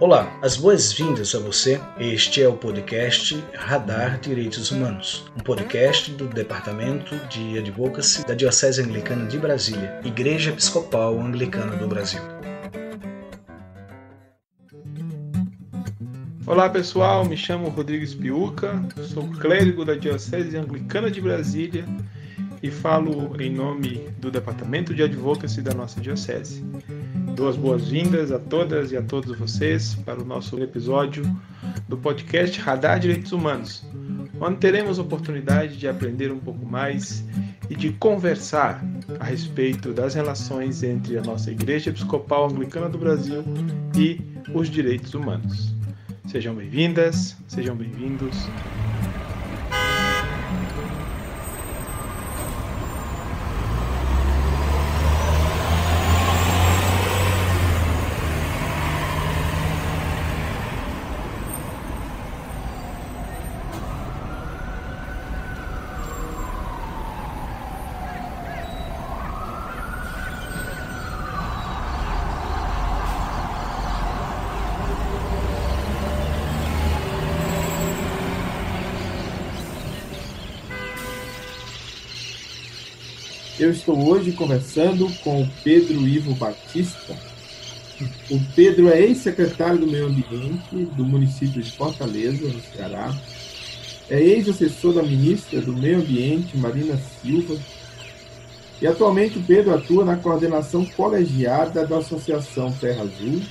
Olá, as boas-vindas a você. Este é o podcast Radar Direitos Humanos, um podcast do Departamento de Advocacy da Diocese Anglicana de Brasília, Igreja Episcopal Anglicana do Brasil. Olá pessoal, me chamo Rodrigues Piuca, sou clérigo da Diocese Anglicana de Brasília e falo em nome do Departamento de Advocacy da nossa Diocese. Dou as boas-vindas a todas e a todos vocês para o nosso episódio do podcast Radar Direitos Humanos, onde teremos a oportunidade de aprender um pouco mais e de conversar a respeito das relações entre a nossa Igreja Episcopal Anglicana do Brasil e os direitos humanos. Sejam bem-vindas, sejam bem-vindos. Eu estou hoje conversando com o Pedro Ivo Batista. O Pedro é ex-secretário do Meio Ambiente do município de Fortaleza, no Ceará. É ex-assessor da ministra do Meio Ambiente, Marina Silva. E atualmente o Pedro atua na coordenação colegiada da Associação Terra Azul,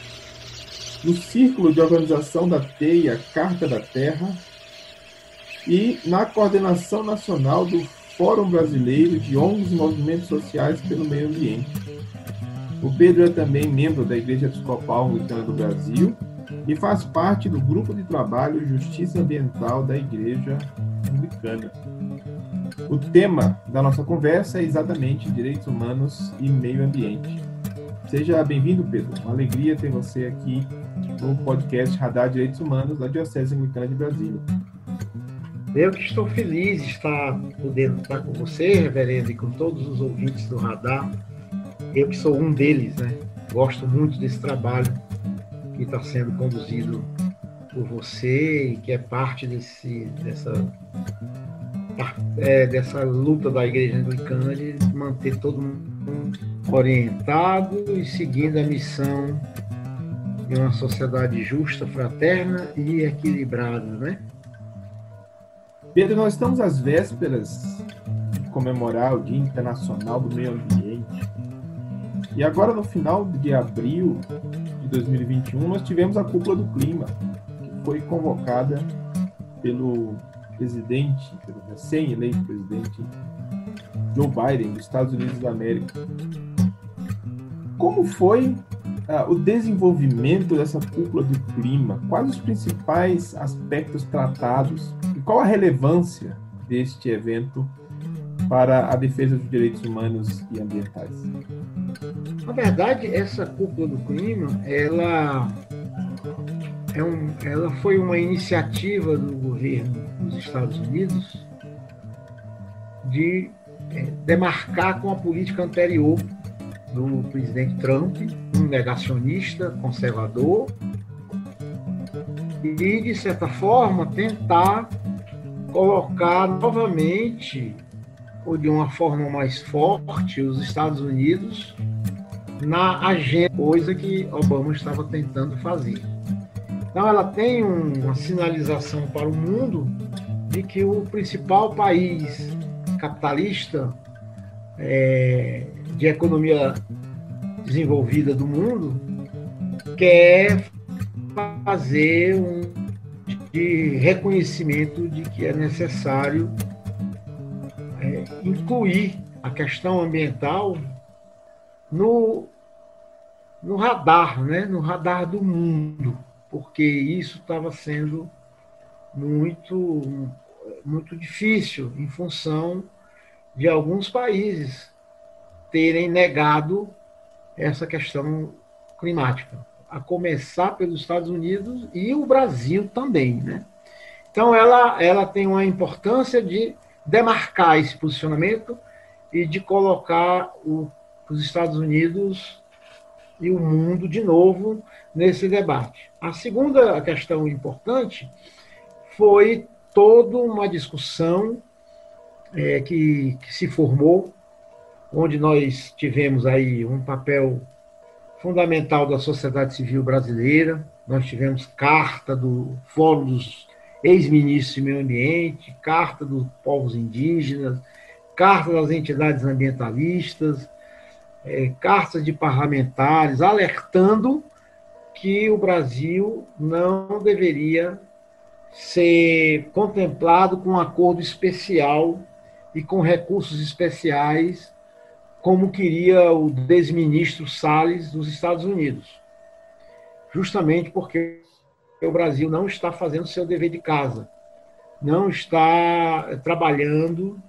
no Círculo de Organização da TEIA Carta da Terra e na coordenação nacional do Fórum Brasileiro de ONGs e Movimentos Sociais pelo Meio Ambiente. O Pedro é também membro da Igreja Episcopal Anglicana do Brasil e faz parte do Grupo de Trabalho Justiça Ambiental da Igreja Anglicana. O tema da nossa conversa é exatamente Direitos Humanos e Meio Ambiente. Seja bem-vindo, Pedro. Uma alegria ter você aqui no podcast Radar Direitos Humanos da Diocese Anglicana de Brasília. Eu que estou feliz de podendo estar com você, reverendo, e com todos os ouvintes do Radar. Eu que sou um deles, né? Gosto muito desse trabalho que está sendo conduzido por você e que é parte dessa luta da Igreja Anglicana de manter todo mundo orientado e seguindo a missão de uma sociedade justa, fraterna e equilibrada, né? Pedro, nós estamos às vésperas de comemorar o Dia Internacional do Meio Ambiente. E agora, no final de abril de 2021, nós tivemos a Cúpula do Clima, que foi convocada pelo recém-eleito presidente Joe Biden, dos Estados Unidos da América. Como foi o desenvolvimento dessa Cúpula do Clima? Quais os principais aspectos tratados? E qual a relevância deste evento para a defesa dos direitos humanos e ambientais? Na verdade, essa Cúpula do Clima, ela foi uma iniciativa do governo dos Estados Unidos de demarcar com a política anterior do presidente Trump, um negacionista, conservador, e, de certa forma, tentar colocar novamente, ou de uma forma mais forte, os Estados Unidos na agenda, coisa que Obama estava tentando fazer. Então, ela tem uma sinalização para o mundo de que o principal país capitalista de economia desenvolvida do mundo quer fazer de reconhecimento de que é necessário incluir a questão ambiental no radar, né? No radar do mundo, porque isso estava sendo muito, muito difícil em função de alguns países terem negado essa questão climática, a começar pelos Estados Unidos e o Brasil também, né? Então, ela tem uma importância de demarcar esse posicionamento e de colocar os Estados Unidos e o mundo de novo nesse debate. A segunda questão importante foi toda uma discussão que se formou, onde nós tivemos aí um papel fundamental da sociedade civil brasileira. Nós tivemos carta do Fórum dos Ex-Ministros do Meio Ambiente, carta dos povos indígenas, carta das entidades ambientalistas, cartas de parlamentares alertando que o Brasil não deveria ser contemplado com um acordo especial e com recursos especiais, como queria o ex-ministro Salles dos Estados Unidos, justamente porque o Brasil não está fazendo seu dever de casa, não está trabalhando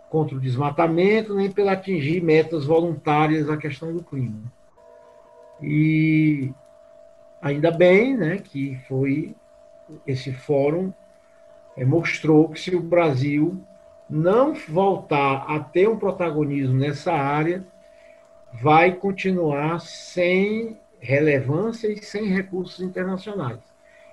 contra o desmatamento, nem para atingir metas voluntárias à questão do clima. E ainda bem, né, que foi esse fórum mostrou que se o Brasil não voltar a ter um protagonismo nessa área, vai continuar sem relevância e sem recursos internacionais.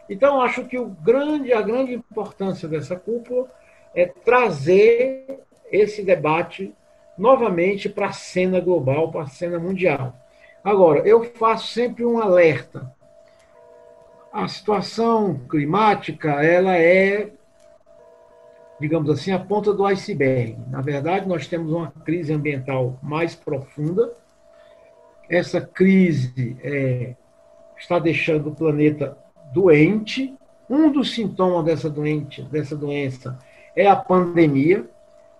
Então, acho que a grande importância dessa cúpula é trazer esse debate novamente para a cena global, para a cena mundial. Agora, eu faço sempre um alerta. A situação climática, ela é, digamos assim, a ponta do iceberg. Na verdade, nós temos uma crise ambiental mais profunda. Essa crise está deixando o planeta doente. Um dos sintomas dessa doença é a pandemia.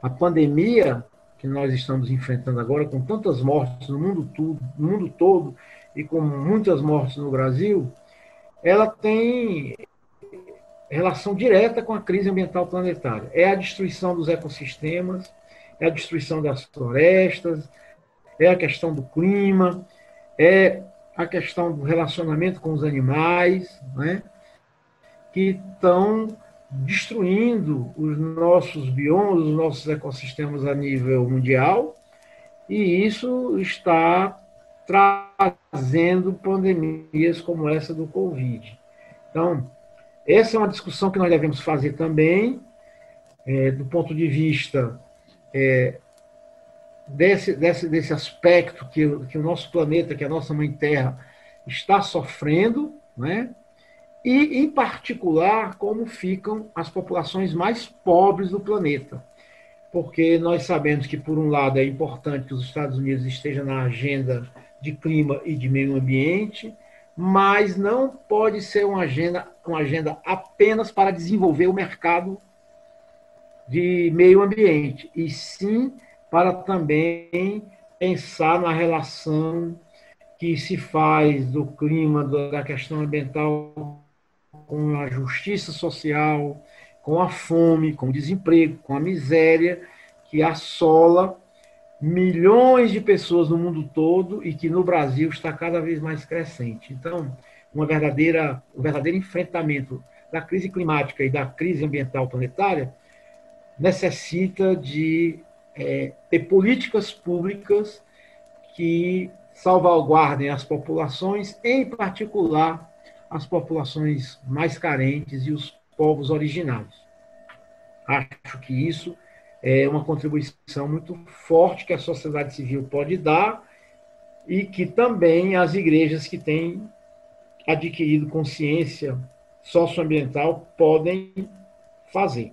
A pandemia que nós estamos enfrentando agora, com tantas mortes no mundo todo e com muitas mortes no Brasil, ela tem relação direta com a crise ambiental planetária. É a destruição dos ecossistemas, é a destruição das florestas, é a questão do clima, é a questão do relacionamento com os animais, né, que estão destruindo os nossos biomas, os nossos ecossistemas a nível mundial, e isso está trazendo pandemias como essa do Covid. Então, essa é uma discussão que nós devemos fazer também, do ponto de vista desse aspecto que o nosso planeta, que a nossa Mãe Terra, está sofrendo, né? E, em particular, como ficam as populações mais pobres do planeta. Porque nós sabemos que, por um lado, é importante que os Estados Unidos estejam na agenda de clima e de meio ambiente, mas não pode ser uma agenda apenas para desenvolver o mercado de meio ambiente, e sim para também pensar na relação que se faz do clima, da questão ambiental, com a justiça social, com a fome, com o desemprego, com a miséria que assola milhões de pessoas no mundo todo e que no Brasil está cada vez mais crescente. Então, um verdadeiro enfrentamento da crise climática e da crise ambiental planetária necessita de ter políticas públicas que salvaguardem as populações, em particular as populações mais carentes e os povos originários. Acho que isso é uma contribuição muito forte que a sociedade civil pode dar e que também as igrejas que têm adquirido consciência socioambiental podem fazer.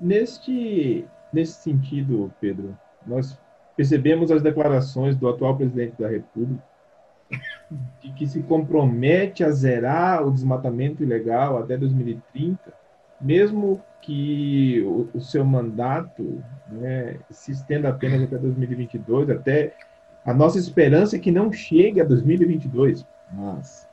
Nesse sentido, Pedro, nós percebemos as declarações do atual presidente da República de que se compromete a zerar o desmatamento ilegal até 2030, mesmo que o seu mandato, né, se estenda apenas até 2022, até a nossa esperança é que não chegue a 2022. Mas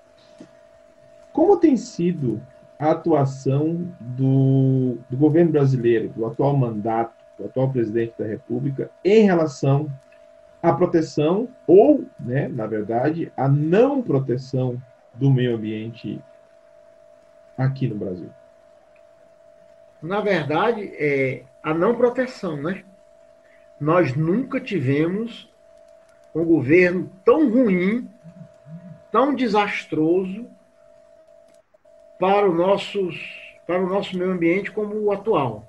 como tem sido a atuação do governo brasileiro, do atual mandato, do atual presidente da República, em relação à proteção ou, né, na verdade, a não proteção do meio ambiente aqui no Brasil? Na verdade, é a não proteção, né? Nós nunca tivemos um governo tão ruim, tão desastroso para o nosso meio ambiente como o atual.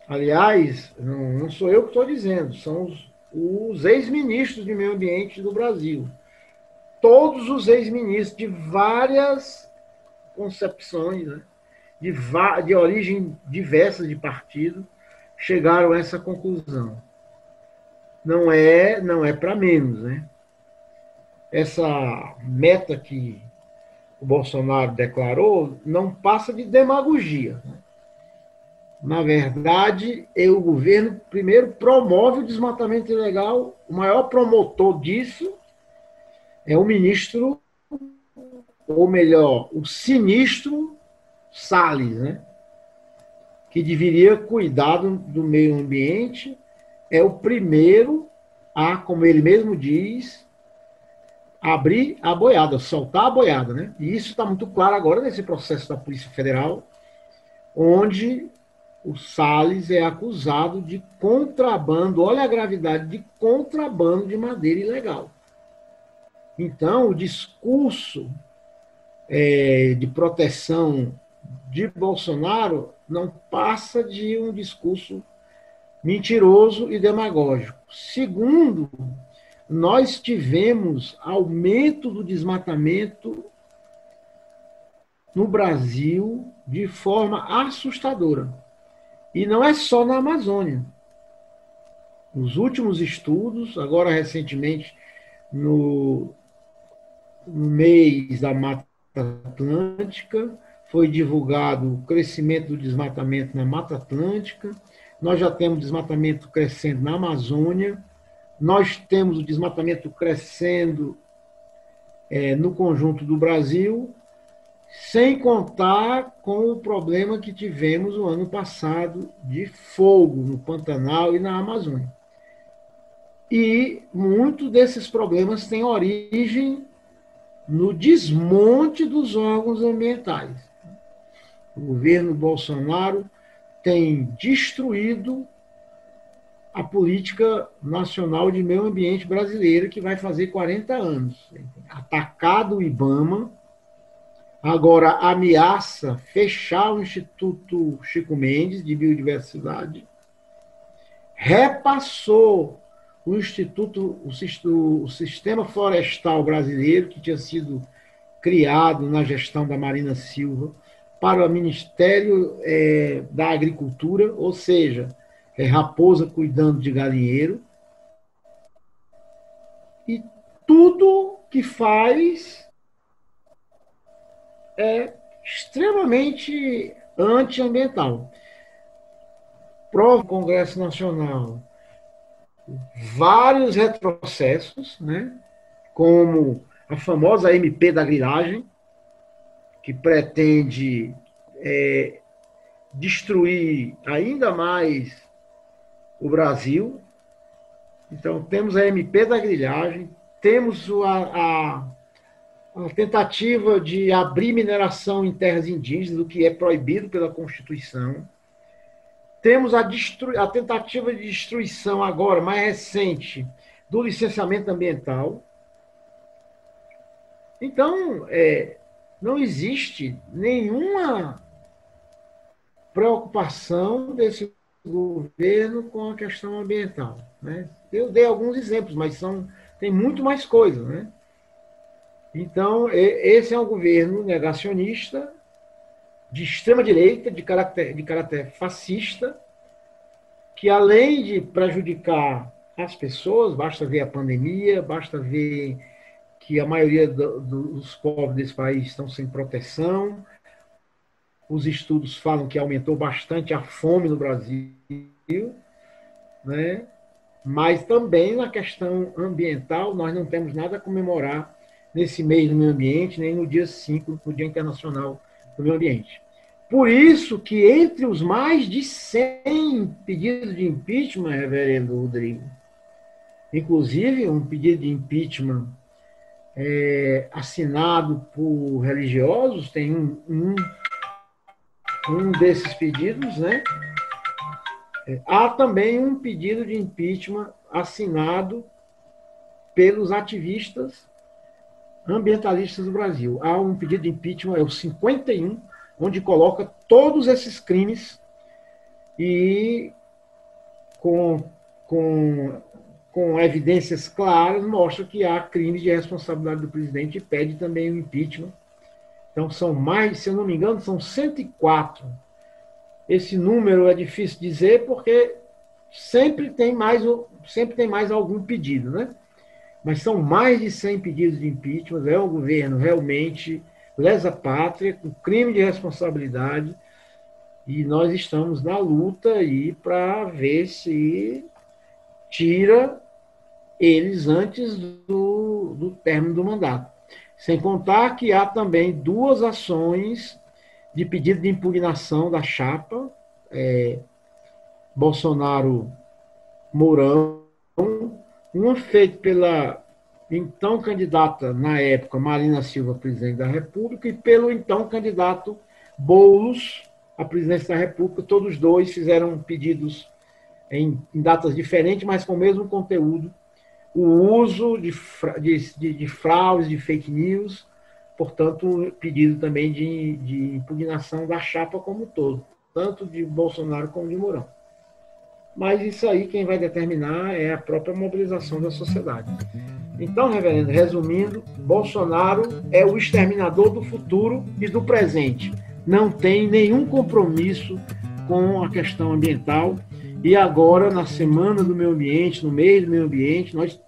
Aliás, não sou eu que estou dizendo, são os ex-ministros de meio ambiente do Brasil. Todos os ex-ministros de várias concepções, né, de origem diversa de partido, chegaram a essa conclusão. Não é para menos, né? Essa meta que o Bolsonaro declarou não passa de demagogia, né? Na verdade, o governo primeiro promove o desmatamento ilegal. O maior promotor disso é o ministro, ou melhor, o sinistro Salles, né? Que deveria cuidar do meio ambiente, é o primeiro a, como ele mesmo diz, abrir a boiada, soltar a boiada, né? E isso está muito claro agora nesse processo da Polícia Federal, onde o Salles é acusado de contrabando, olha a gravidade, de contrabando de madeira ilegal. Então, o discurso de proteção de Bolsonaro não passa de um discurso mentiroso e demagógico. Segundo, nós tivemos aumento do desmatamento no Brasil de forma assustadora. E não é só na Amazônia. Os últimos estudos, agora recentemente, no mês da Mata Atlântica, foi divulgado o crescimento do desmatamento na Mata Atlântica. Nós já temos desmatamento crescendo na Amazônia. Nós temos o desmatamento crescendo no conjunto do Brasil, sem contar com o problema que tivemos o ano passado de fogo no Pantanal e na Amazônia. E muitos desses problemas têm origem no desmonte dos órgãos ambientais. O governo Bolsonaro tem destruído a política nacional de meio ambiente brasileira, que vai fazer 40 anos. Atacado o IBAMA, agora ameaça fechar o Instituto Chico Mendes de Biodiversidade, repassou o Sistema Florestal Brasileiro, que tinha sido criado na gestão da Marina Silva, para o Ministério da Agricultura, ou seja, raposa cuidando de galinheiro. E tudo que faz é extremamente antiambiental. Prova o Congresso Nacional vários retrocessos, né, como a famosa MP da grilagem, que pretende destruir ainda mais o Brasil. Então, temos a MP da grilagem, temos a tentativa de abrir mineração em terras indígenas, o que é proibido pela Constituição. Temos a tentativa de destruição agora, mais recente, do licenciamento ambiental. Então, não existe nenhuma preocupação desse governo com a questão ambiental, né? Eu dei alguns exemplos, mas tem muito mais coisa, né? Então, esse é um governo negacionista, de extrema-direita, de caráter fascista, que além de prejudicar as pessoas, basta ver a pandemia, basta ver que a maioria dos povos desse país estão sem proteção. Os estudos falam que aumentou bastante a fome no Brasil, né? Mas também na questão ambiental, nós não temos nada a comemorar nesse mês do meio ambiente, nem no dia 5, no Dia Internacional do Meio Ambiente. Por isso que entre os mais de 100 pedidos de impeachment, reverendo Rodrigo, inclusive um pedido de impeachment assinado por religiosos, tem um desses pedidos, né? Há também um pedido de impeachment assinado pelos ativistas ambientalistas do Brasil. Há um pedido de impeachment, é o 51, onde coloca todos esses crimes e com evidências claras mostra que há crimes de responsabilidade do presidente e pede também o impeachment. Então são mais, se eu não me engano, são 104. Esse número é difícil dizer porque sempre tem mais algum pedido, né? Mas são mais de 100 pedidos de impeachment. É o governo realmente lesa pátria, com crime de responsabilidade, e nós estamos na luta aí para ver se tira eles antes do término do mandato. Sem contar que há também 2 ações de pedido de impugnação da chapa Bolsonaro-Mourão, uma feita pela então candidata, na época, Marina Silva, presidente da República, e pelo então candidato Boulos, à presidência da República. Todos 2 fizeram pedidos em datas diferentes, mas com o mesmo conteúdo. O uso de fraudes, de fake news, portanto, pedido também de impugnação da chapa como um todo, tanto de Bolsonaro como de Mourão. Mas isso aí quem vai determinar é a própria mobilização da sociedade. Então, reverendo, resumindo, Bolsonaro é o exterminador do futuro e do presente. Não tem nenhum compromisso com a questão ambiental. E agora, na Semana do Meio Ambiente, no mês do meio ambiente, nós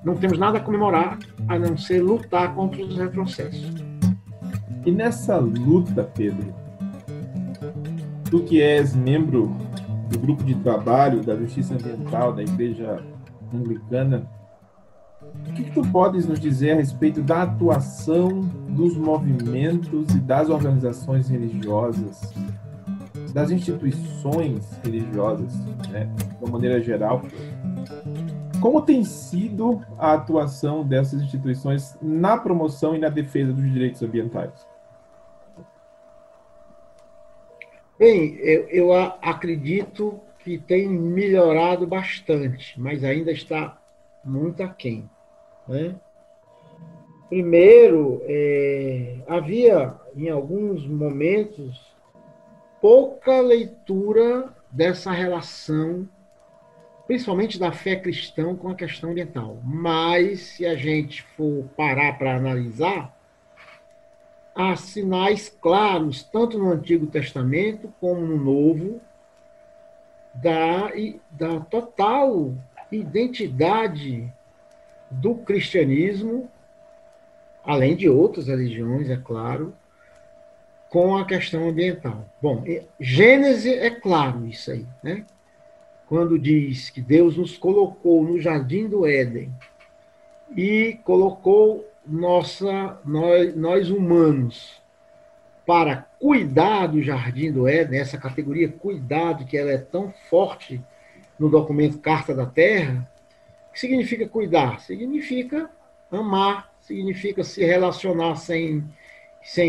não temos nada a comemorar, a não ser lutar contra os retrocessos. E nessa luta, Pedro, tu que és membro do grupo de trabalho da Justiça Ambiental da Igreja Anglicana, o que tu podes nos dizer a respeito da atuação dos movimentos e das organizações religiosas, das instituições religiosas, né, de uma maneira geral? Como tem sido a atuação dessas instituições na promoção e na defesa dos direitos ambientais? Bem, eu acredito que tem melhorado bastante, mas ainda está muito aquém, né? Primeiro, havia, em alguns momentos, pouca leitura dessa relação, principalmente da fé cristã, com a questão ambiental. Mas, se a gente for parar para analisar, há sinais claros, tanto no Antigo Testamento como no Novo, da total identidade do cristianismo, além de outras religiões, é claro, com a questão ambiental. Bom, Gênesis é claro isso aí, né? Quando diz que Deus nos colocou no jardim do Éden e colocou nós humanos para cuidar do jardim do Éden, essa categoria cuidado, que ela é tão forte no documento Carta da Terra. O que significa cuidar? Significa amar, significa se relacionar sem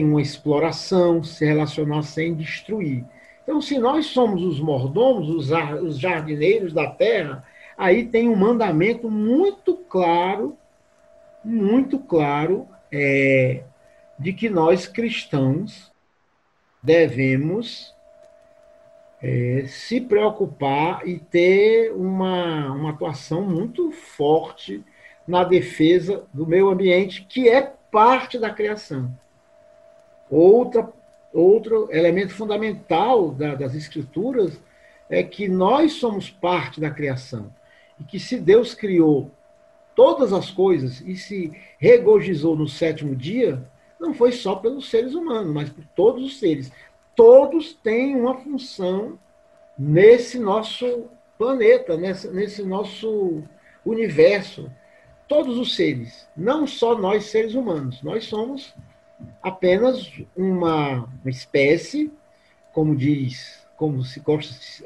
uma exploração, se relacionar sem destruir. Então, se nós somos os mordomos, os jardineiros da terra, aí tem um mandamento muito claro, de que nós cristãos devemos se preocupar e ter uma atuação muito forte na defesa do meio ambiente, que é parte da criação. Outro elemento fundamental das Escrituras é que nós somos parte da criação. E que se Deus criou todas as coisas e se regozijou no 7º dia, não foi só pelos seres humanos, mas por todos os seres. Todos têm uma função nesse nosso planeta, nesse nosso universo. Todos os seres, não só nós seres humanos. Nós somos apenas uma espécie, como a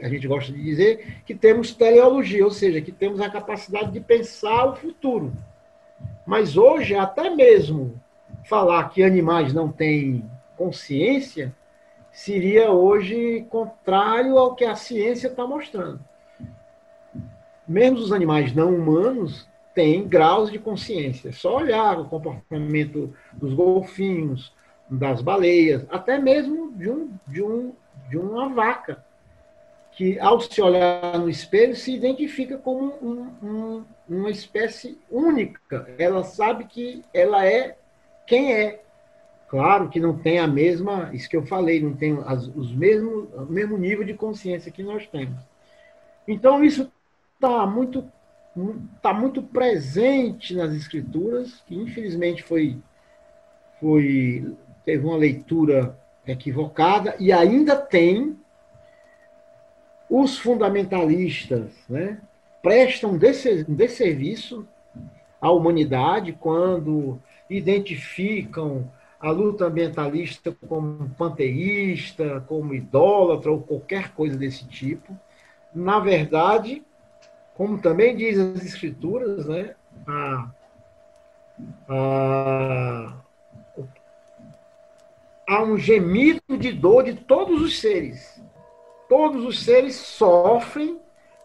gente gosta de dizer, que temos teleologia, ou seja, que temos a capacidade de pensar o futuro. Mas hoje, até mesmo falar que animais não têm consciência seria hoje contrário ao que a ciência está mostrando. Mesmo os animais não humanos tem graus de consciência. É só olhar o comportamento dos golfinhos, das baleias, até mesmo de uma vaca, que, ao se olhar no espelho, se identifica como uma espécie única. Ela sabe que ela é quem é. Claro que não tem a mesma, isso que eu falei, não tem o mesmo nível de consciência que nós temos. Então, isso está muito presente nas escrituras, que infelizmente teve uma leitura equivocada, e ainda tem os fundamentalistas, né, prestam desserviço à humanidade quando identificam a luta ambientalista como panteísta, como idólatra ou qualquer coisa desse tipo. Na verdade, como também diz as escrituras, né, há um gemido de dor de todos os seres. Todos os seres sofrem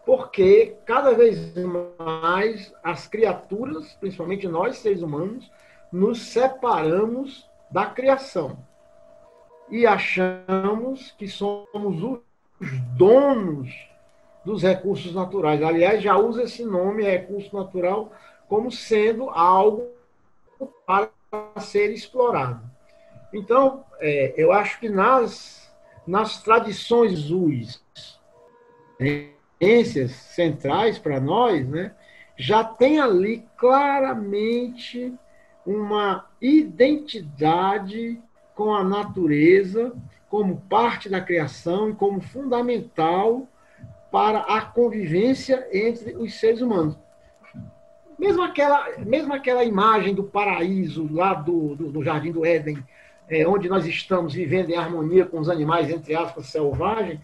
porque cada vez mais as criaturas, principalmente nós, seres humanos, nos separamos da criação e achamos que somos os donos dos recursos naturais. Aliás, já usa esse nome, recurso natural, como sendo algo para ser explorado. Então, eu acho que nas tradições azuis, ciências centrais para nós, né, já tem ali claramente uma identidade com a natureza como parte da criação e como fundamental para a convivência entre os seres humanos. Mesmo aquela imagem do paraíso lá do Jardim do Éden, onde nós estamos vivendo em harmonia com os animais, entre aspas, selvagens,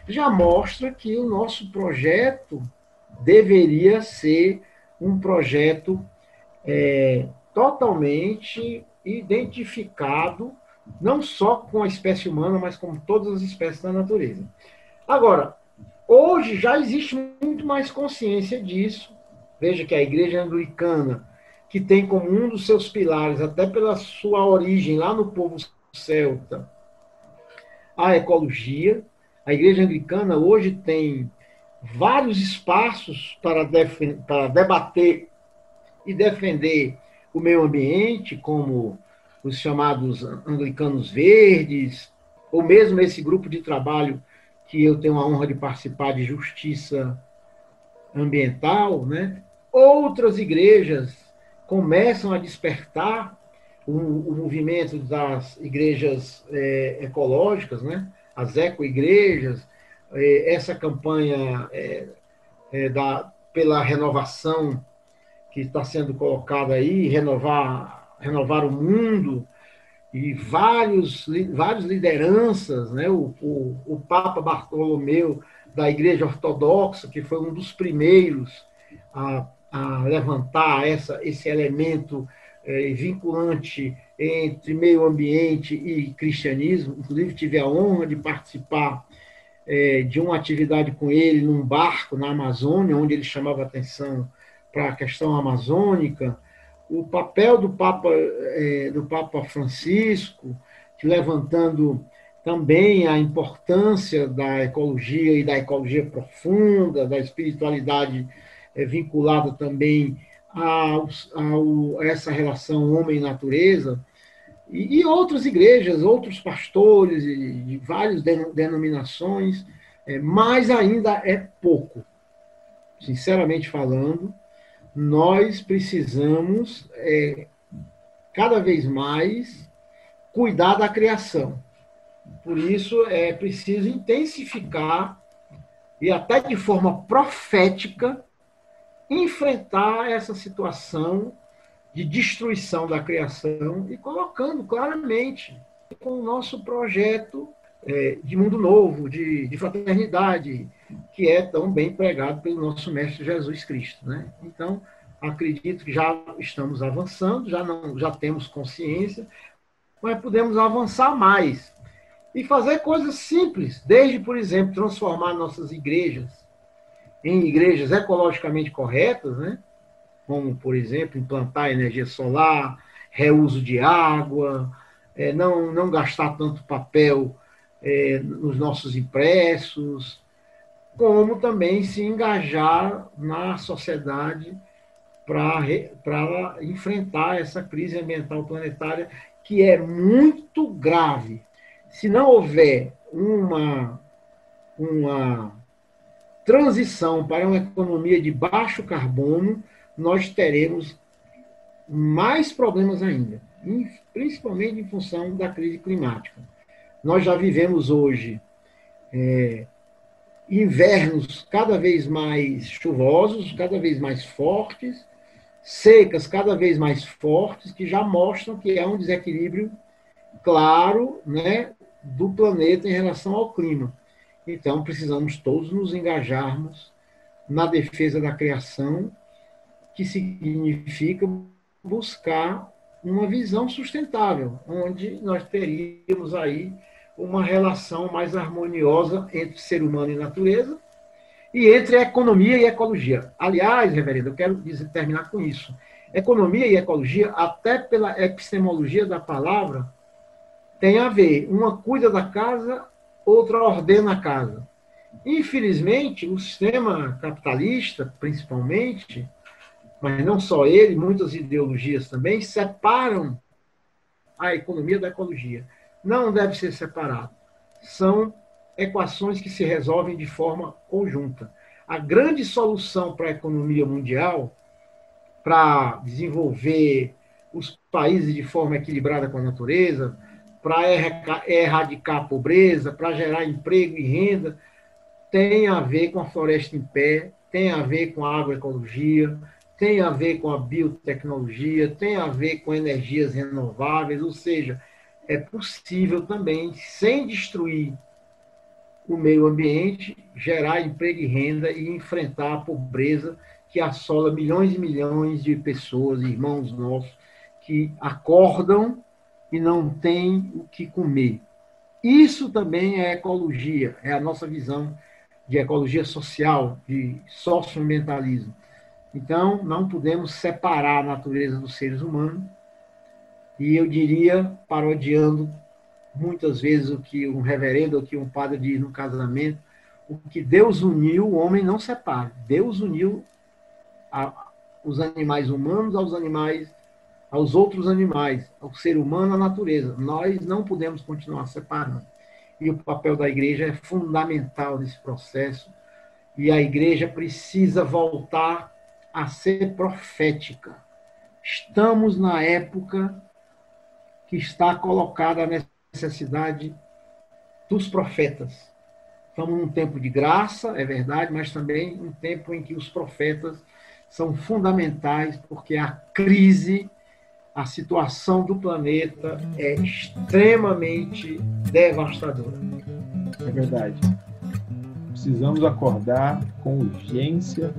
já mostra que o nosso projeto deveria ser um projeto totalmente identificado, não só com a espécie humana, mas com todas as espécies da natureza. Agora, hoje já existe muito mais consciência disso. Veja que a Igreja Anglicana, que tem como um dos seus pilares, até pela sua origem lá no povo celta, a ecologia. A Igreja Anglicana hoje tem vários espaços para debater e defender o meio ambiente, como os chamados anglicanos verdes, ou mesmo esse grupo de trabalho que eu tenho a honra de participar, de justiça ambiental, né? Outras igrejas começam a despertar o movimento das igrejas ecológicas, né? As ecoigrejas, essa campanha pela renovação que está sendo colocada aí, renovar o mundo, e vários lideranças, né? O Papa Bartolomeu da Igreja Ortodoxa, que foi um dos primeiros a levantar esse elemento vinculante entre meio ambiente e cristianismo. Inclusive, tive a honra de participar de uma atividade com ele num barco na Amazônia, onde ele chamava atenção para a questão amazônica. O papel do Papa Francisco, levantando também a importância da ecologia e da ecologia profunda, da espiritualidade vinculada também a essa relação homem-natureza, e outras igrejas, outros pastores de várias denominações, mas ainda é pouco. Sinceramente falando, nós precisamos, cada vez mais, cuidar da criação. Por isso, é preciso intensificar e até de forma profética enfrentar essa situação de destruição da criação e colocando claramente com o nosso projeto de mundo novo, de fraternidade, que é tão bem pregado pelo nosso Mestre Jesus Cristo, né? Então, acredito que já estamos avançando, já temos consciência, mas podemos avançar mais e fazer coisas simples, desde, por exemplo, transformar nossas igrejas em igrejas ecologicamente corretas, né? como, por exemplo, implantar energia solar, reuso de água, não gastar tanto papel nos nossos impressos, como também se engajar na sociedade para enfrentar essa crise ambiental planetária, que é muito grave. Se não houver uma transição para uma economia de baixo carbono, nós teremos mais problemas ainda, principalmente em função da crise climática. Nós já vivemos hoje invernos cada vez mais chuvosos, cada vez mais fortes, secas cada vez mais fortes, que já mostram que há um desequilíbrio claro, né, do planeta em relação ao clima. Então, precisamos todos nos engajarmos na defesa da criação, que significa buscar uma visão sustentável, onde nós teríamos aí uma relação mais harmoniosa entre ser humano e natureza, e entre economia e ecologia. Aliás, reverendo, eu quero terminar com isso. Economia e ecologia, até pela epistemologia da palavra, tem a ver. Uma cuida da casa, outra ordena a casa. Infelizmente, o sistema capitalista, principalmente, mas não só ele, muitas ideologias também, separam a economia da ecologia. Não deve ser separado. São equações que se resolvem de forma conjunta. A grande solução para a economia mundial, para desenvolver os países de forma equilibrada com a natureza, para erradicar a pobreza, para gerar emprego e renda, tem a ver com a floresta em pé, tem a ver com a agroecologia, tem a ver com a biotecnologia, tem a ver com energias renováveis, ou seja, é possível também, sem destruir o meio ambiente, gerar emprego e renda e enfrentar a pobreza que assola milhões e milhões de pessoas, irmãos nossos, que acordam e não têm o que comer. Isso também é ecologia, é a nossa visão de ecologia social, de socioambientalismo. Então, não podemos separar a natureza dos seres humanos, e eu diria, parodiando muitas vezes o que um reverendo ou que um padre diz no casamento, o que Deus uniu, o homem não separa. Deus uniu os animais humanos aos outros animais, ao ser humano, à natureza. Nós não podemos continuar separando. E o papel da igreja é fundamental nesse processo, e a igreja precisa voltar a ser profética. Estamos na época que está colocada a necessidade dos profetas. Estamos num tempo de graça, é verdade, mas também um tempo em que os profetas são fundamentais, porque a crise, a situação do planeta é extremamente devastadora. É verdade. Precisamos acordar com urgência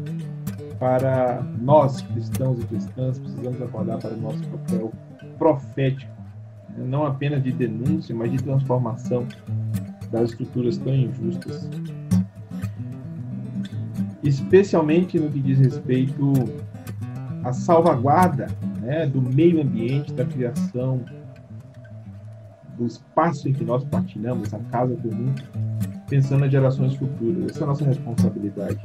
para nós, cristãos e cristãs, precisamos acordar para o nosso papel profético, não apenas de denúncia, mas de transformação das estruturas tão injustas. Especialmente no que diz respeito à salvaguarda, né, do meio ambiente, da criação, do espaço em que nós partilhamos, a casa comum, pensando nas gerações futuras. Essa é a nossa responsabilidade.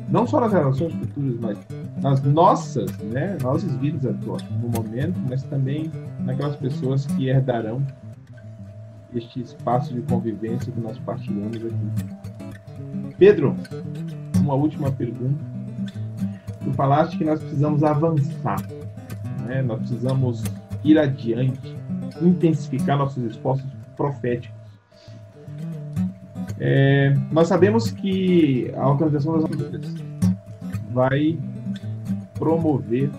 Não só nas gerações futuras, mas nas nossas vidas atuais, no momento, mas também naquelas pessoas que herdarão este espaço de convivência que nós partilhamos aqui. Pedro, uma última pergunta. Tu falaste que nós precisamos avançar, né? Nós precisamos ir adiante, intensificar nossos esforços proféticos. Nós sabemos que a Organização das Nações vai promover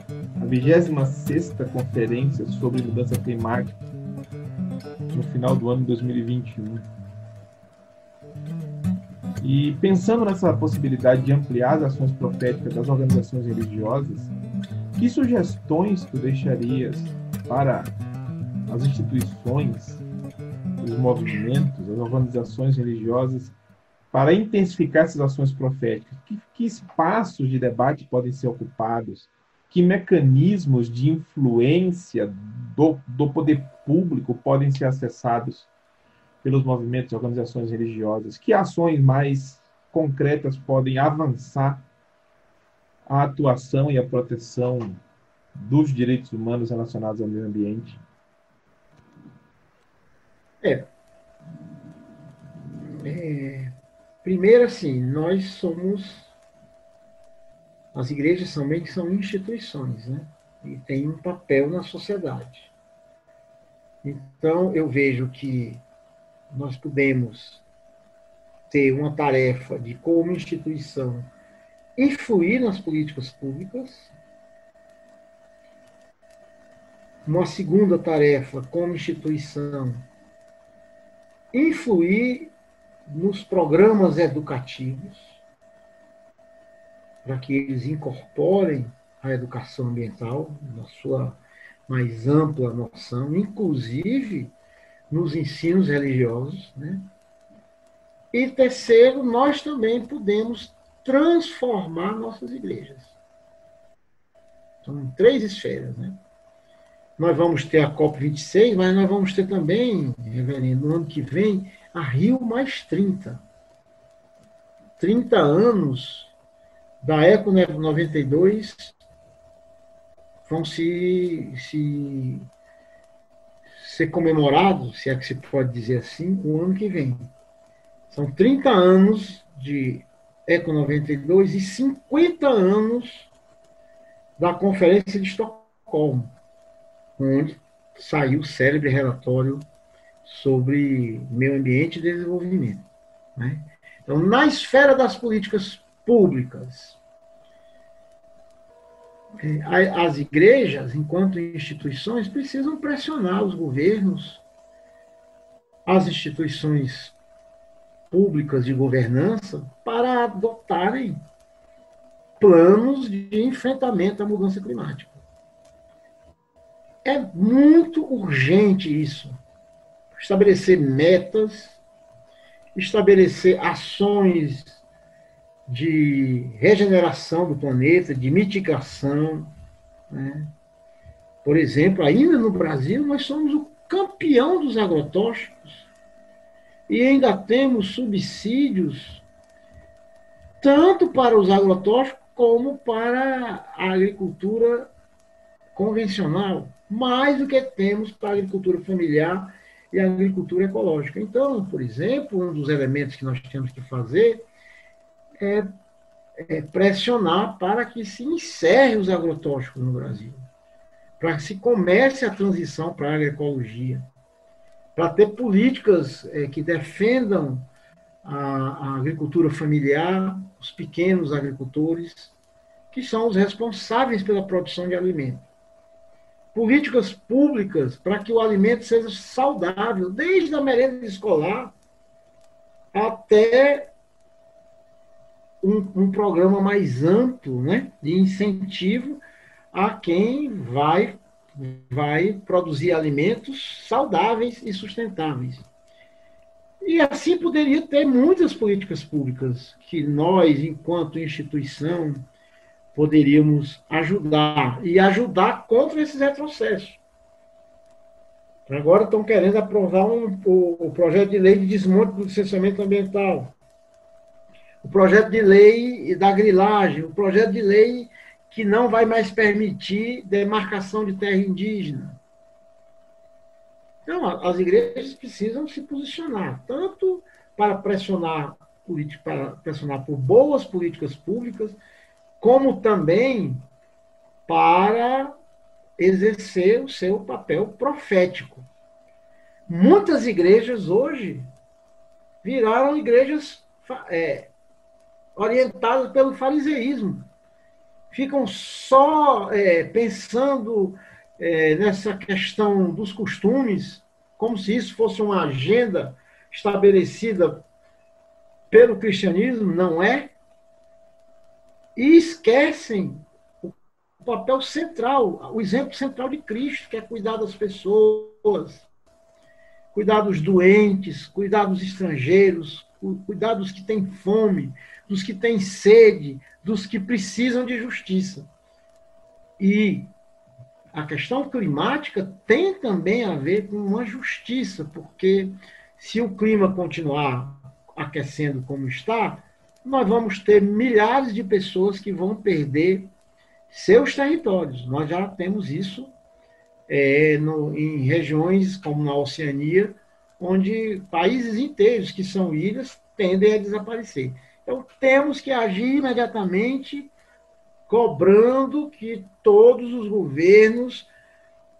a 26ª Conferência sobre Mudança Climática no final do ano de 2021. E pensando nessa possibilidade de ampliar as ações proféticas das organizações religiosas, que sugestões tu deixarias para as instituições, os movimentos, as organizações religiosas, para intensificar essas ações proféticas? Que espaços de debate podem ser ocupados? que mecanismos de influência do poder público podem ser acessados pelos movimentos e organizações religiosas? Que ações mais concretas podem avançar a atuação e a proteção dos direitos humanos relacionados ao meio ambiente? Primeiro, assim, as igrejas também são instituições, né? E têm um papel na sociedade. Então, eu vejo que nós podemos ter uma tarefa de, como instituição, influir nas políticas públicas. Uma segunda tarefa, como instituição, influir nos programas educativos, para que eles incorporem a educação ambiental na sua mais ampla noção, inclusive nos ensinos religiosos, né? E terceiro, nós também podemos transformar nossas igrejas. São 3 esferas, né? Nós vamos ter a COP26, mas nós vamos ter também, reverendo, no ano que vem, a Rio mais 30. 30 anos da Eco 92 vão ser comemorados, se é que se pode dizer assim, o ano que vem. São 30 anos de Eco 92 e 50 anos da Conferência de Estocolmo, onde saiu o célebre relatório sobre meio ambiente e desenvolvimento, né? Então, na esfera das políticas públicas, as igrejas, enquanto instituições, precisam pressionar os governos, as instituições públicas de governança, para adotarem planos de enfrentamento à mudança climática. É muito urgente isso. Estabelecer metas, estabelecer ações de regeneração do planeta, de mitigação, né? Por exemplo, ainda no Brasil, nós somos o campeão dos agrotóxicos e ainda temos subsídios tanto para os agrotóxicos como para a agricultura convencional, mais do que temos para a agricultura familiar e a agricultura ecológica. Então, por exemplo, um dos elementos que nós temos que fazer é pressionar para que se encerre os agrotóxicos no Brasil, para que se comece a transição para a agroecologia, para ter políticas que defendam a agricultura familiar, os pequenos agricultores, que são os responsáveis pela produção de alimento. Políticas públicas para que o alimento seja saudável, desde a merenda escolar até um programa mais amplo, né, de incentivo a quem vai produzir alimentos saudáveis e sustentáveis. E assim poderia ter muitas políticas públicas que nós, enquanto instituição, poderíamos ajudar contra esses retrocessos. Agora estão querendo aprovar o projeto de lei de desmonte do licenciamento ambiental, o projeto de lei da grilagem, o projeto de lei que não vai mais permitir demarcação de terra indígena. Então, as igrejas precisam se posicionar, tanto para pressionar por boas políticas públicas, como também para exercer o seu papel profético. Muitas igrejas hoje viraram igrejas orientadas pelo fariseísmo. Ficam só pensando nessa questão dos costumes, como se isso fosse uma agenda estabelecida pelo cristianismo, não é? E esquecem o papel central, o exemplo central de Cristo, que é cuidar das pessoas, cuidar dos doentes, cuidar dos estrangeiros, cuidar dos que têm fome, dos que têm sede, dos que precisam de justiça. E a questão climática tem também a ver com uma justiça, porque se o clima continuar aquecendo como está, nós vamos ter milhares de pessoas que vão perder seus territórios. Nós já temos isso em regiões como na Oceania, onde países inteiros que são ilhas tendem a desaparecer. Então, temos que agir imediatamente, cobrando que todos os governos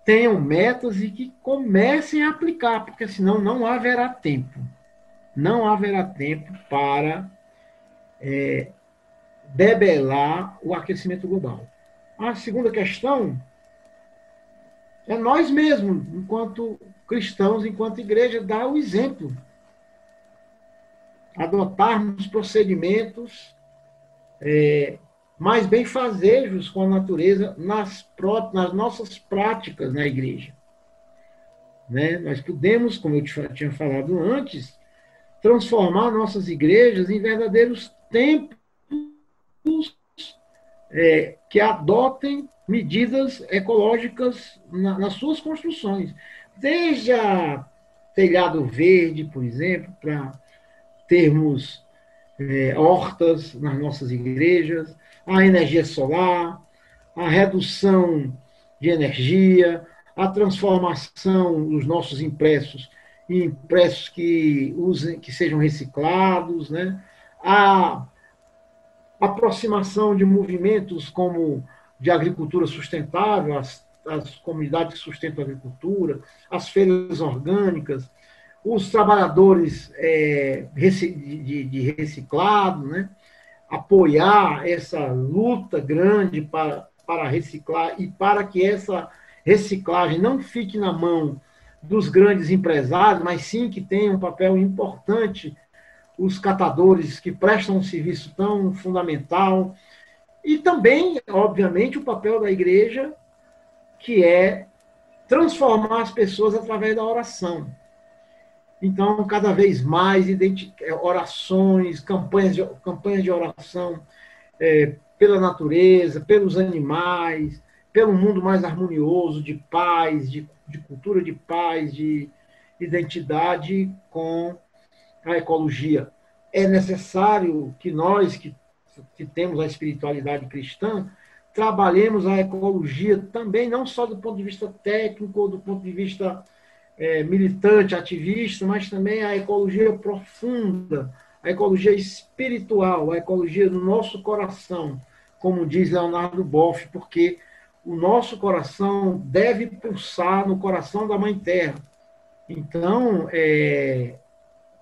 tenham metas e que comecem a aplicar, porque senão não haverá tempo. Não haverá tempo para debelar o aquecimento global. A segunda questão é nós mesmos, enquanto cristãos, enquanto igreja, dar o exemplo. Adotarmos procedimentos mais benfazejos com a natureza nas nossas práticas na igreja. Né? Nós podemos, como eu tinha falado antes, transformar nossas igrejas em verdadeiros templos que adotem medidas ecológicas nas suas construções. Desde a telhado verde, por exemplo, para termos hortas nas nossas igrejas, a energia solar, a redução de energia, a transformação dos nossos impressos em impressos que sejam reciclados, né? A aproximação de movimentos como de agricultura sustentável, as comunidades que sustentam a agricultura, as feiras orgânicas, os trabalhadores de reciclado, né? Apoiar essa luta grande para reciclar e para que essa reciclagem não fique na mão dos grandes empresários, mas sim que tenha um papel importante os catadores que prestam um serviço tão fundamental. E também, obviamente, o papel da igreja, que é transformar as pessoas através da oração. Então, cada vez mais, orações, campanhas de oração pela natureza, pelos animais, pelo mundo mais harmonioso, de paz, de cultura de paz, de identidade com a ecologia. É necessário que nós, que temos a espiritualidade cristã, trabalhemos a ecologia também, não só do ponto de vista técnico, ou do ponto de vista militante, ativista, mas também a ecologia profunda, a ecologia espiritual, a ecologia do nosso coração, como diz Leonardo Boff, porque o nosso coração deve pulsar no coração da Mãe Terra. Então,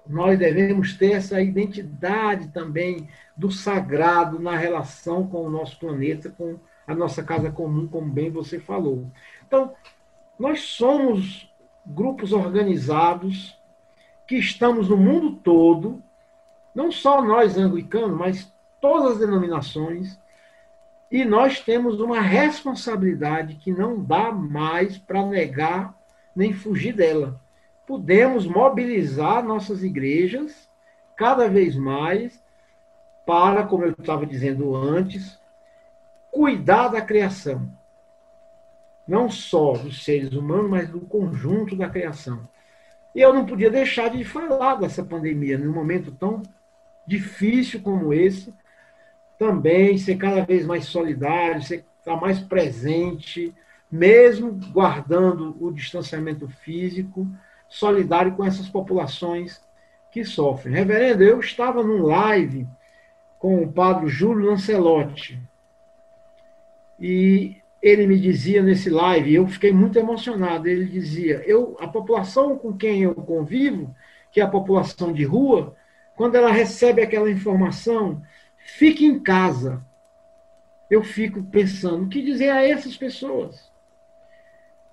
nós devemos ter essa identidade também do sagrado na relação com o nosso planeta, com a nossa casa comum, como bem você falou. Então, nós somos grupos organizados que estamos no mundo todo, não só nós anglicanos, mas todas as denominações, e nós temos uma responsabilidade que não dá mais para negar nem fugir dela. Podemos mobilizar nossas igrejas cada vez mais para, como eu estava dizendo antes, cuidar da criação. Não só dos seres humanos, mas do conjunto da criação. E eu não podia deixar de falar dessa pandemia, num momento tão difícil como esse, também ser cada vez mais solidário, estar mais presente, mesmo guardando o distanciamento físico, solidário com essas populações que sofrem. Reverendo, eu estava num live com o padre Júlio Lancelotti, e ele me dizia nesse live, eu fiquei muito emocionado, ele dizia, a população com quem eu convivo, que é a população de rua, quando ela recebe aquela informação, fique em casa. Eu fico pensando, o que dizer a essas pessoas?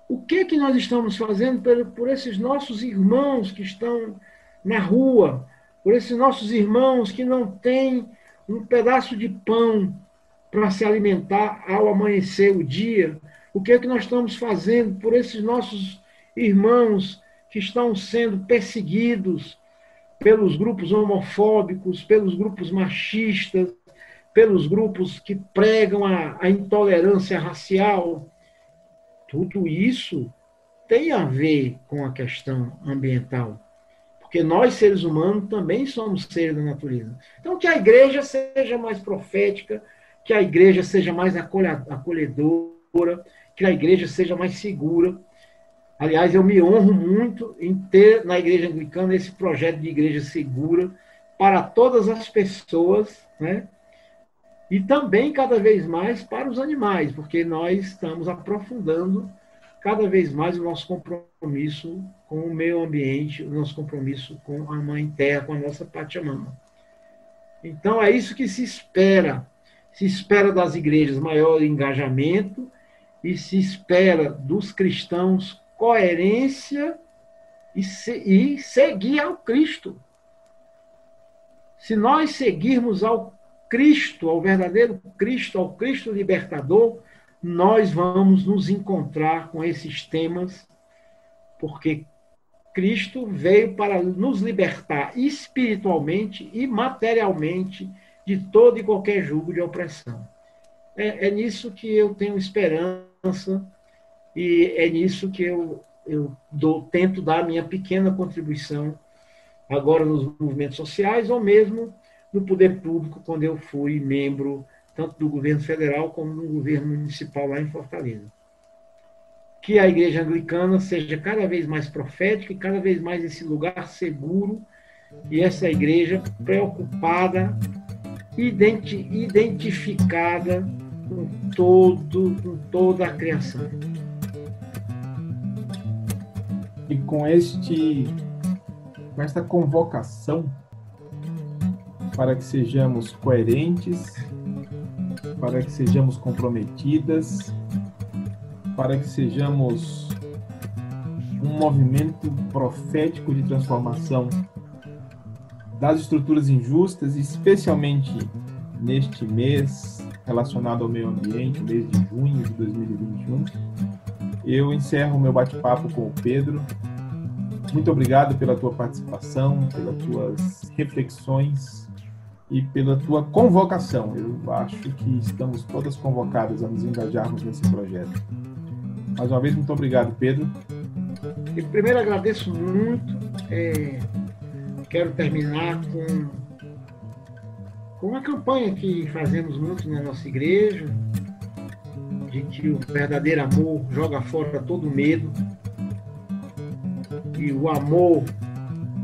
O que nós estamos fazendo por esses nossos irmãos que estão na rua, por esses nossos irmãos que não têm um pedaço de pão para se alimentar ao amanhecer o dia? O que nós estamos fazendo por esses nossos irmãos que estão sendo perseguidos pelos grupos homofóbicos, pelos grupos machistas, pelos grupos que pregam a intolerância racial. Tudo isso tem a ver com a questão ambiental, porque nós, seres humanos, também somos seres da natureza. Então, que a igreja seja mais profética, que a igreja seja mais acolhedora, que a igreja seja mais segura. Aliás, eu me honro muito em ter na Igreja Anglicana esse projeto de igreja segura para todas as pessoas, né? E também, cada vez mais, para os animais, porque nós estamos aprofundando cada vez mais o nosso compromisso com o meio ambiente, o nosso compromisso com a Mãe Terra, com a nossa Pachamama. Então, é isso que se espera. Se espera das igrejas maior engajamento e se espera dos cristãos coerência e seguir ao Cristo. Se nós seguirmos ao Cristo, ao verdadeiro Cristo, ao Cristo libertador, nós vamos nos encontrar com esses temas, porque Cristo veio para nos libertar espiritualmente e materialmente de todo e qualquer jugo de opressão. É nisso que eu tenho esperança e é nisso que eu tento dar a minha pequena contribuição agora nos movimentos sociais ou mesmo no poder público, quando eu fui membro tanto do governo federal como do governo municipal lá em Fortaleza. Que a Igreja Anglicana seja cada vez mais profética e cada vez mais esse lugar seguro e essa igreja preocupada, identificada com toda a criação. E com esta convocação para que sejamos coerentes, para que sejamos comprometidas, para que sejamos um movimento profético de transformação das estruturas injustas, especialmente neste mês relacionado ao meio ambiente, mês de junho de 2021. Eu encerro o meu bate-papo com o Pedro. Muito obrigado pela tua participação, pelas tuas reflexões e pela tua convocação. Eu acho que estamos todas convocadas a nos engajarmos nesse projeto. Mais uma vez, muito obrigado, Pedro. Eu primeiro agradeço muito. Quero terminar com uma campanha que fazemos muito na nossa igreja, de que o verdadeiro amor joga fora todo medo, e o amor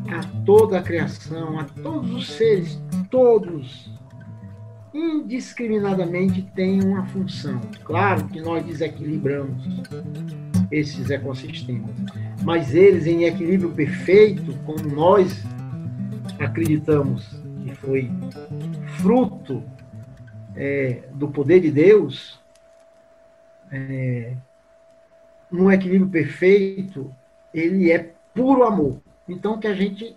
a toda a criação, a todos os seres, todos, indiscriminadamente, tem uma função. Claro que nós desequilibramos esses ecossistemas, mas eles em equilíbrio perfeito, como nós acreditamos que foi fruto do poder de Deus, num equilíbrio perfeito, ele é puro amor. Então, que a gente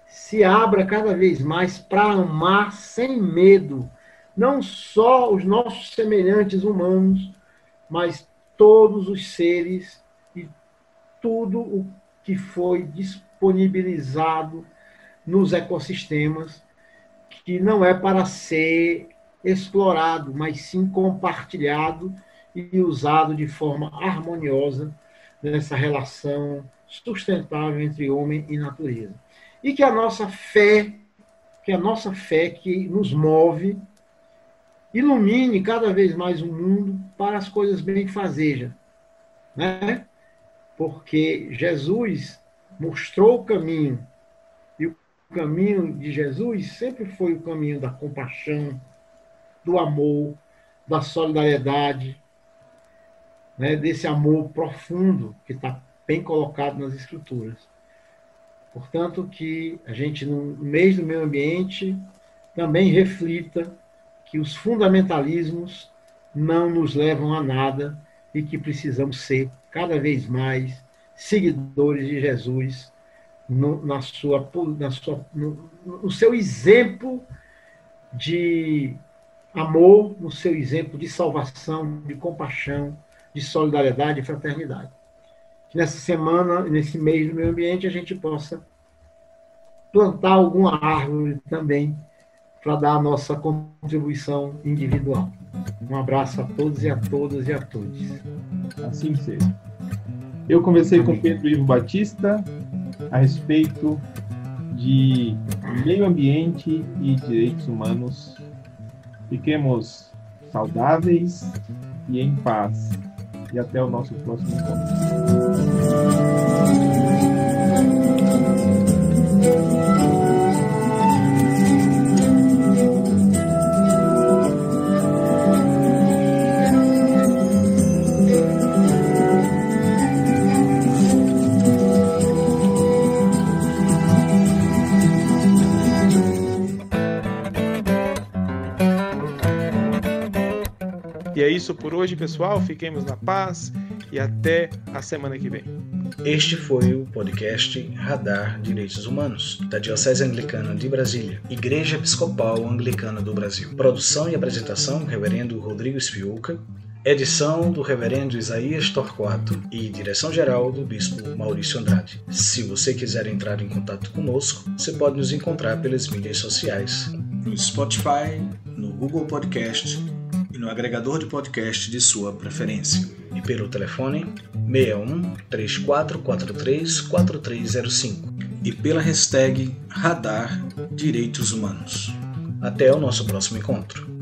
se abra cada vez mais para amar sem medo, não só os nossos semelhantes humanos, mas todos os seres e tudo o que foi disponibilizado nos ecossistemas, que não é para ser explorado, mas sim compartilhado e usado de forma harmoniosa nessa relação sustentável entre homem e natureza. E que a nossa fé que nos move, ilumine cada vez mais o mundo para as coisas benfazejas, né? Porque Jesus mostrou o caminho, e o caminho de Jesus sempre foi o caminho da compaixão, do amor, da solidariedade, né? Desse amor profundo que está bem colocado nas Escrituras. Portanto, que a gente, no mês do meio ambiente, também reflita que os fundamentalismos não nos levam a nada e que precisamos ser cada vez mais seguidores de Jesus no seu exemplo de amor, no seu exemplo de salvação, de compaixão, de solidariedade e fraternidade. Que nessa semana, nesse mês do meio ambiente, a gente possa plantar alguma árvore também para dar a nossa contribuição individual. Um abraço a todos e a todas e a todos. Assim seja. Eu conversei com Pedro Ivo Batista a respeito de meio ambiente e direitos humanos. Fiquemos saudáveis e em paz. E até o nosso próximo encontro. E é isso por hoje, pessoal. Fiquemos na paz e até a semana que vem. Este foi o podcast Radar Direitos Humanos, da Diocese Anglicana de Brasília, Igreja Episcopal Anglicana do Brasil. Produção e apresentação, Reverendo Rodrigo Spiuca. Edição do Reverendo Isaías Torquato e direção-geral do Bispo Maurício Andrade. Se você quiser entrar em contato conosco, você pode nos encontrar pelas mídias sociais, no Spotify, no Google Podcast e no agregador de podcast de sua preferência. E pelo telefone 61 3443 4305 e pela hashtag Radar Direitos Humanos. Até o nosso próximo encontro.